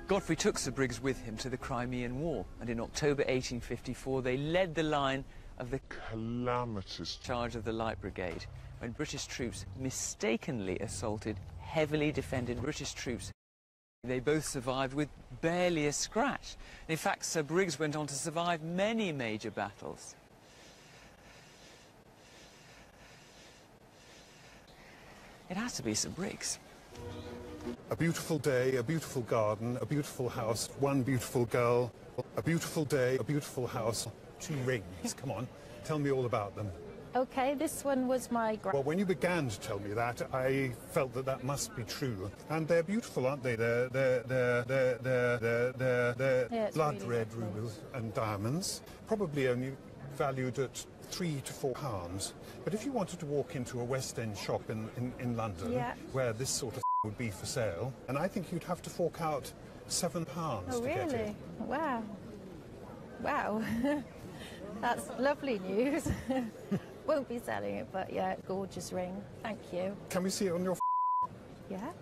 Godfrey took Sir Briggs with him to the Crimean War, and in October 1854 they led the line of the calamitous charge of the Light Brigade, when British troops mistakenly assaulted heavily defended British troops. They both survived with barely a scratch. In fact, Sir Briggs went on to survive many major battles. It has to be Sir Briggs. A beautiful day, a beautiful garden, a beautiful house, one beautiful girl. A beautiful day, a beautiful house, 2 rings. Come on, tell me all about them. Okay, this one was my Well, when you began to tell me that, I felt that that must be true. And they're beautiful, aren't they? They're blood red rubies and diamonds, probably only valued at £3 to £4. But if you wanted to walk into a West End shop in London, where this sort of would be for sale, and I think you'd have to fork out £7 to get it. Wow. Wow. That's lovely news. Won't be selling it, but yeah, gorgeous ring. Thank you. Can we see it on your Yeah.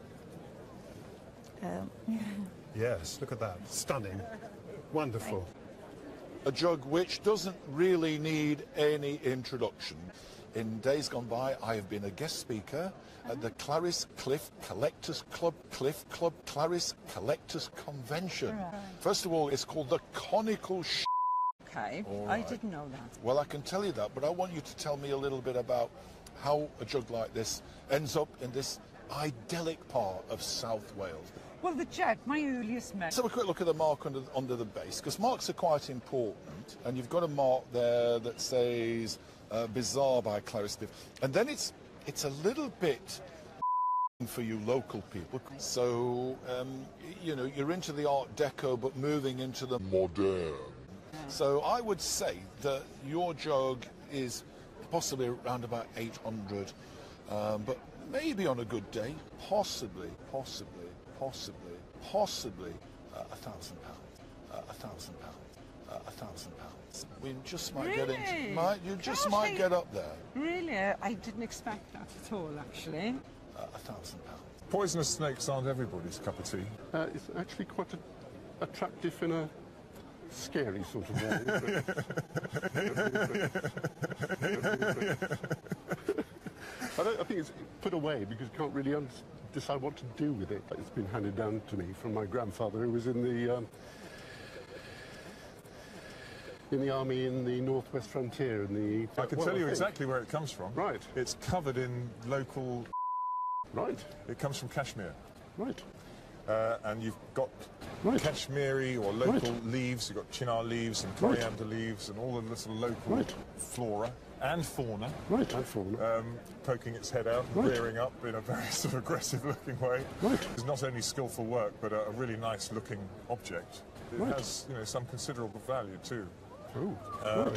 Yes, look at that. Stunning. Wonderful. A jug which doesn't really need any introduction. In days gone by, I have been a guest speaker at the Clarice Cliff Collectors Club, Clarice Collectors Convention. Right. First of all, it's called the Conical Okay, right. I didn't know that. Well, I can tell you that, but I want you to tell me a little bit about how a jug like this ends up in this idyllic part of South Wales. Well, the jug, my earliest memory. Let's have a quick look at the mark under the base, because marks are quite important, and you've got a mark there that says Bizarre by Clarice Cliff, and then it's a little bit for you local people. So, you know, you're into the Art Deco, but moving into the modern. So I would say that your jug is possibly around about 800, but maybe on a good day, possibly £1,000, £1,000, £1,000. We just might get into, you just might get up there. Really? I didn't expect that at all, actually. £1,000. Poisonous snakes aren't everybody's cup of tea. It's actually quite attractive in a scary sort of way. I think it's put away because you can't really decide what to do with it. It's been handed down to me from my grandfather, who was in the army in the northwest frontier. I can tell you exactly where it comes from. Right. It's covered in local... Right. It comes from Kashmir. Right. And you've got Kashmiri or local leaves, you've got chinar leaves and coriander leaves and all the little local flora and fauna. Right, and fauna. Poking its head out and rearing up in a very sort of aggressive looking way. Right. It's not only skillful work, but a really nice looking object. It has, you know, some considerable value too. Oh.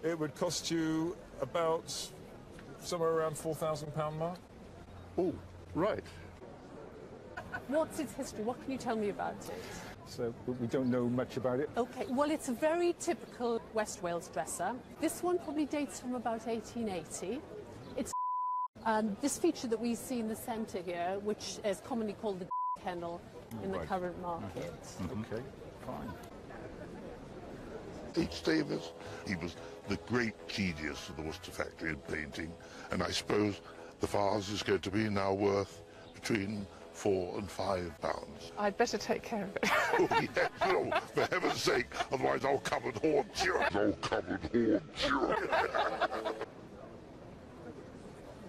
It would cost you about somewhere around £4,000 mark. Oh, right. What's its history? What can you tell me about it? So we don't know much about it. Okay, well, it's a very typical West Wales dresser. This one probably dates from about 1880. It's this feature that we see in the centre here, which is commonly called the kennel in the current market. Okay, fine. H. Davis, he was the great genius of the Worcester factory in painting, and I suppose the vase is going to be now worth between £4 and £5. I'd better take care of it. Oh, yes, no, for heaven's sake, otherwise I'll come and haunt you. I'll come and haunt you.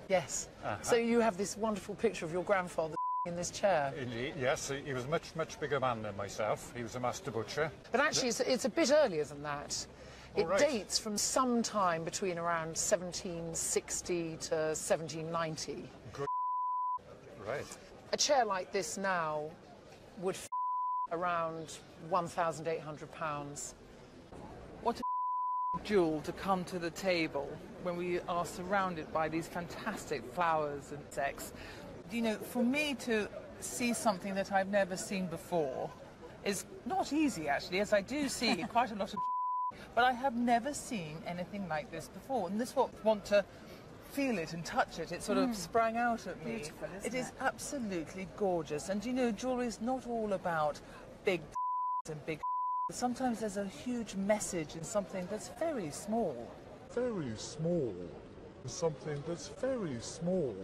Yes. So you have this wonderful picture of your grandfather in this chair. Indeed, yes. He was a much bigger man than myself. He was a master butcher. But actually, it's a bit earlier than that. It dates from some time between around 1760 to 1790. Good. Right. A chair like this now would around £1,800. What a jewel to come to the table when we are surrounded by these fantastic flowers and insects. You know, for me to see something that I've never seen before is not easy, actually, as I do see quite a lot of but I have never seen anything like this before. And this is what I want to feel it and touch it. It sort of sprang out at me. Beautiful, it is absolutely gorgeous. And you know, jewellery is not all about big and big. Sometimes there's a huge message in something that's very small. Very small. Something that's very small.